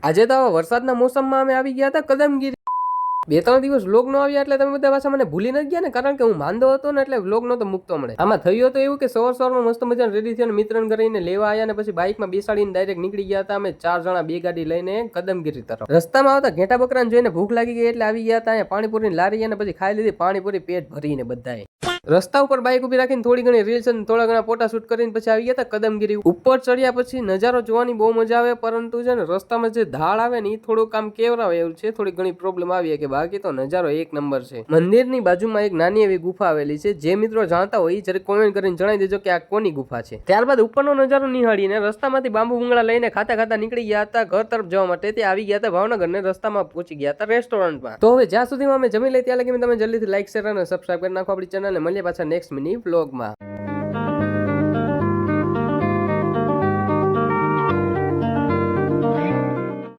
આજે તો આવા વરસાદના મોસમમાં અમે આવી ગયા હતા કદમગીરી. 2-3 દિવસ વ્લોગ નો આવ્યા એટલે તમે બધા પાછા મને ભૂલી નથી ગયા ને, કારણ કે હું માંદો હતો ને એટલે વ્લોગ નતો મૂકતો મળે. આમાં થયું તો એવું કે સવારમાં મસ્ત મજાને રેડી થઈને મિત્રને કરીને લેવા આવ્યા ને પછી બાઇકમાં બેસાડીને ડાયરેક્ટ નીકળી ગયા હતા અમે 4 જણા, 2 ગાડી લઈને કદમગીરી તરફ. રસ્તામાં આવતા ઘેટા બકરાને જોઈને ભૂખ લાગી ગઈ એટલે આવી ગયા હતા અહીંયા પાણીપુરીની લારી અને પછી ખાઈ લીધી પાણીપુરી પેટ ભરીને બધાએ. રસ્તા ઉપર બાઇક ઉભી રાખીને થોડી ઘણી રીલ્સ અને થોડા ઘણા ફોટા શૂટ કરીને પછી આવી ગયા હતા કદમગીરી. ઉપર ચડ્યા પછી નજારો જોવાની બહુ મજા આવે, પરંતુ છે ને રસ્તામાં જે ઢાળ આવે ને એ થોડું કામ કેવરાવે એવું છે, થોડી ઘણી પ્રોબ્લેમ આવી કે બાકી તો નજારો એક નંબર છે. મંદિરની બાજુમાં એક નાની એવી ગુફા આવેલી છે, જે મિત્રો જાણતા હોય જયારે કોમેન્ટ કરીને જણાવી દેજો કે આ કોની ગુફા છે. ત્યારબાદ ઉપરનો નજારો નિહાળીને રસ્તામાંથી બાંબુ ભૂંગળા લઈને ખાતા ખાતા નીકળી ગયા હતા ઘર તરફ જવા માટે. તે આવી ગયા હતા ભાવનગર ને રસ્તામાં પહોંચી ગયા હતા રેસ્ટોરન્ટમાં. તો હવે જ્યાં સુધીમાં અમે જમી લઈ ત્યાં લગી તમે જલ્દીથી લાઈક, શેર અને સબસ્ક્રાઇબ કરી નાખો આપણી ચેનલને. મળીએ પાછા નેક્સ્ટ મિની વ્લોગમાં.